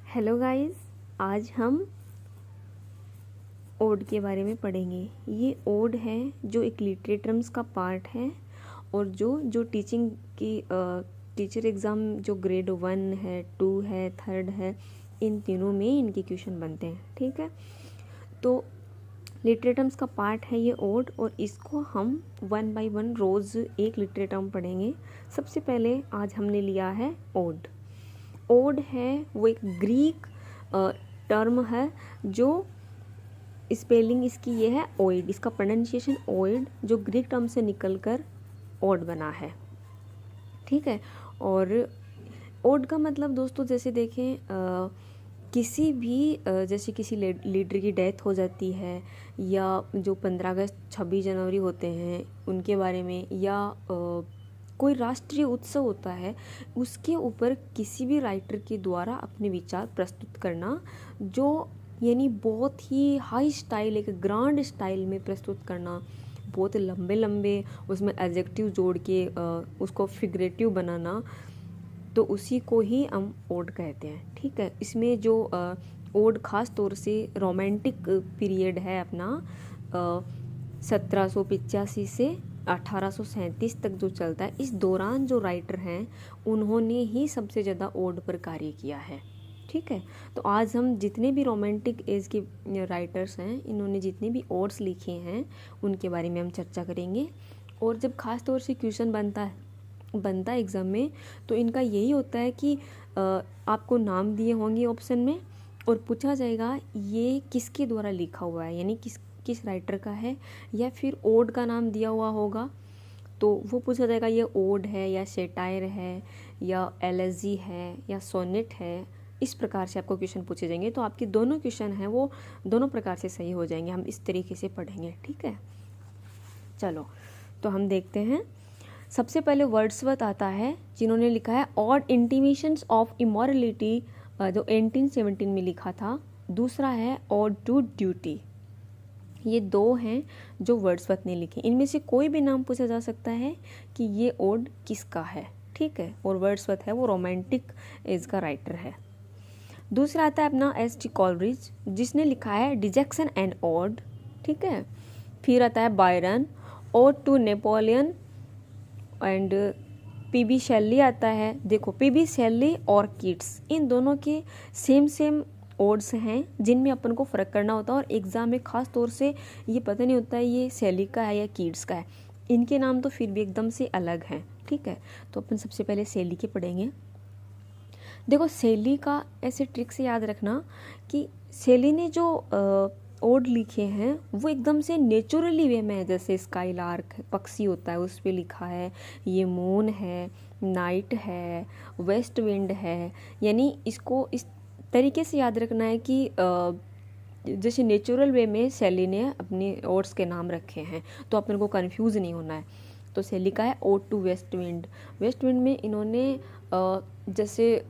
Hello guys, आज हम odd के बारे में पढ़ेंगे। ये ओड है जो एक लिटरेचर्स का पार्ट है और जो टीचिंग की टीचर एग्ज़ाम जो ग्रेड 1 है, 2 है, 3 है, इन तीनों में इनके क्वेश्चन बनते हैं। ठीक है, तो लिटरेटर्म्स का पार्ट है ये ओड और इसको हम 1 बाय 1 रोज़ एक लिटरेटर्म पढ़ेंगे। सबसे पहले आज हमने लिया है ओड। ओड है वो एक ग्रीक टर्म है जो स्पेलिंग इसकी ये है ओइड, इसका प्रोनाउंसिएशन ओइड, जो ग्रीक टर्म से निकलकर ओड बना है। ठीक है, और ओड का मतलब दोस्तों जैसे देखें किसी भी जैसे किसी लीडर की डेथ हो जाती है या जो 15 अगस्त 26 जनवरी होते हैं उनके बारे में, या कोई राष्ट्रीय उत्सव होता है उसके ऊपर किसी भी राइटर के द्वारा अपने विचार प्रस्तुत करना, जो यानी बहुत ही हाई स्टाइल, एक ग्रांड स्टाइल में प्रस्तुत करना, बहुत लंबे लंबे उसमें एडजेक्टिव जोड़ के उसको फिगरेटिव बनाना, तो उसी को ही हम ओड कहते हैं। ठीक है, इसमें जो ओड ख़ास तौर से रोमांटिक पीरियड है अपना 1785 से 1837 तक जो चलता है, इस दौरान जो राइटर हैं उन्होंने ही सबसे ज़्यादा ओड पर कार्य किया है। ठीक है, तो आज हम जितने भी रोमांटिक एज के राइटर्स हैं, इन्होंने जितने भी ओड्स लिखे हैं उनके बारे में हम चर्चा करेंगे। और जब ख़ास तौर से क्वेश्चन बनता है एग्ज़ाम में, तो इनका यही होता है कि आपको नाम दिए होंगे ऑप्शन में और पूछा जाएगा ये किसके द्वारा लिखा हुआ है, यानी किस राइटर का है, या फिर ओड का नाम दिया हुआ होगा तो वो पूछा जाएगा ये ओड है या सेटायर है या एलेजी है या सोनेट है। इस प्रकार से आपको क्वेश्चन पूछे जाएंगे, तो आपके दोनों क्वेश्चन हैं वो दोनों प्रकार से सही हो जाएंगे। हम इस तरीके से पढ़ेंगे। ठीक है, चलो तो हम देखते हैं। सबसे पहले वर्ड्सवर्थ आता है जिन्होंने लिखा है ऑड इंटीमेशंस ऑफ इमोरलिटी, जो 1817 में लिखा था। दूसरा है ऑड टू ड्यूटी। ये दो हैं जो वर्ड्सवर्थ ने लिखे। इनमें से कोई भी नाम पूछा जा सकता है कि ये ओड किसका है। ठीक है, और वर्ड्सवर्थ है वो रोमांटिक एज का राइटर है। दूसरा आता है अपना एस.टी. कॉलरिज जिसने लिखा है डिजेक्शन एंड ओड। ठीक है, फिर आता है Byron, ode to Napoleon, and P B. Shelley आता है। देखो पी.बी. शेली और कीट्स, इन दोनों के सेम ओड्स हैं जिनमें अपन को फ़र्क करना होता है, और एग्ज़ाम में ख़ास तौर से ये पता नहीं होता है ये शेली का है या कीट्स का है। इनके नाम तो फिर भी एकदम से अलग हैं। ठीक है, तो अपन सबसे पहले शेली के पढ़ेंगे। देखो शेली का ऐसे ट्रिक से याद रखना कि शेली ने जो ओड लिखे हैं वो एकदम से नेचुरली वे में है। जैसे स्काई लार्क पक्षी होता है उस पर लिखा है, ये मून है, नाइट है, वेस्ट विंड है, यानी इसको इस तरीके से याद रखना है कि जैसे नेचुरल वे में शेली ने अपने ओड्स के नाम रखे हैं, तो अपन को कंफ्यूज नहीं होना है। तो शेली का है ode to west wind. West wind में इन्होंने जैसे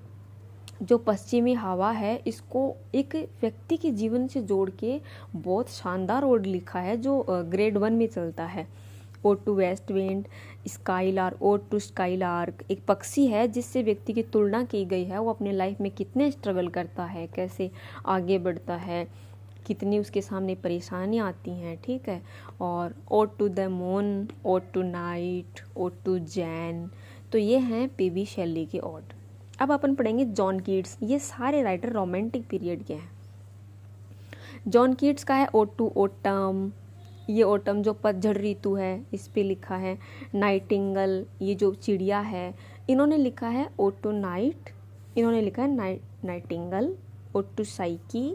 जो पश्चिमी हवा है इसको एक व्यक्ति के जीवन से जोड़ के बहुत शानदार ओड लिखा है जो ग्रेड 1 में चलता है। Ode to west wind, skylark, ode to skylark एक पक्षी है जिससे व्यक्ति की तुलना की गई है, वो अपने लाइफ में कितने स्ट्रगल करता है, कैसे आगे बढ़ता है, कितनी उसके सामने परेशानियाँ आती हैं। ठीक है, और ode to the moon, ode to night, ode to Jane, तो ये हैं पी.बी. शेली के ओड। अब अपन पढ़ेंगे जॉन कीट्स। ये सारे राइटर रोमांटिक पीरियड के हैं। जॉन कीट्स का है ओड टू ओटम, ये ओटम जो पतझड़ ऋतु है इस पे लिखा है। नाइटिंगल, ये जो चिड़िया है, इन्होंने लिखा है ओड टू नाइट, इन्होंने लिखा है nightingale. Ode to Psyche,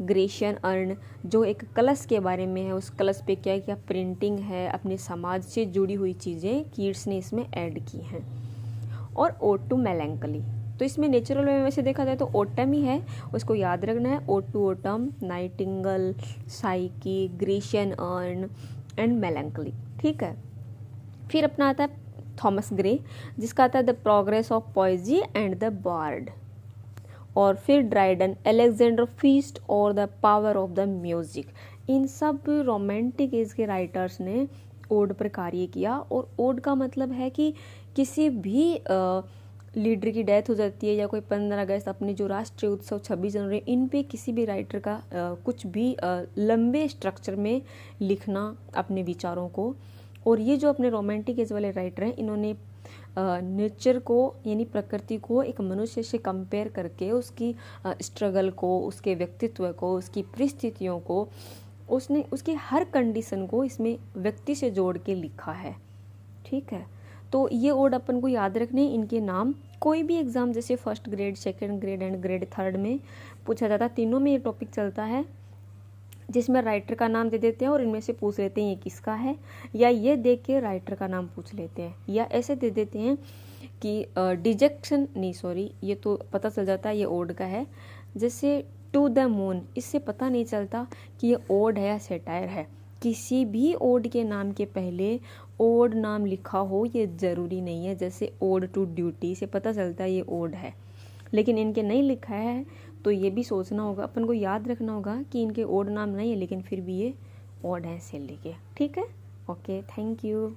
Grecian urn जो एक कलश के बारे में है, उस कलश पे क्या क्या प्रिंटिंग है, अपने समाज से जुड़ी हुई चीज़ें कीट्स ने इसमें ऐड की हैं। और ओड टू मेलैंकली, तो इसमें नेचुरल वे में से देखा जाए तो ओटम ही है, उसको याद रखना है। Ode to autumn, nightingale, psyche, Grecian urn and melancholy. ठीक है, फिर अपना आता है थॉमस ग्रे जिसका आता है the progress of poesy and the bard. और फिर ड्राइडन, अलेक्जेंडर फीस्ट और the power of the music. इन सब रोमांटिक एज के राइटर्स ने ओड पर कार्य किया। और ओड का मतलब है कि किसी भी लीडर की डेथ हो जाती है या कोई 15 अगस्त, अपने जो राष्ट्रीय उत्सव 26 जनवरी, इन पे किसी भी राइटर का कुछ भी लंबे स्ट्रक्चर में लिखना अपने विचारों को। और ये जो अपने रोमांटिक एज वाले राइटर हैं, इन्होंने नेचर को यानी प्रकृति को एक मनुष्य से कंपेयर करके उसकी स्ट्रगल को, उसके व्यक्तित्व को, उसकी परिस्थितियों को, उसने उसकी हर कंडीशन को इसमें व्यक्ति से जोड़ के लिखा है। ठीक है, तो ये ओड अपन को याद रखने, इनके नाम कोई भी एग्जाम जैसे first grade, second grade and grade third में पूछा जाता है, तीनों में ये टॉपिक चलता है, जिसमें राइटर का नाम दे देते हैं और इनमें से पूछ लेते हैं ये किसका है, या ये देख के राइटर का नाम पूछ लेते हैं, या ऐसे दे देते हैं कि डिजेक्शन नहीं सॉरी ये तो पता चल जाता है ये ओड का है, जैसे टू द मून, इससे पता नहीं चलता कि ये ओड है या सेटायर है। किसी भी ओड के नाम के पहले ओड नाम लिखा हो ये ज़रूरी नहीं है, जैसे ओड टू ड्यूटी से पता चलता है ये ओड है, लेकिन इनके नहीं लिखा है, तो ये भी सोचना होगा, अपन को याद रखना होगा कि इनके ओड नाम नहीं है लेकिन फिर भी ये ओड है से लिखे। ठीक है, ओके, थैंक यू।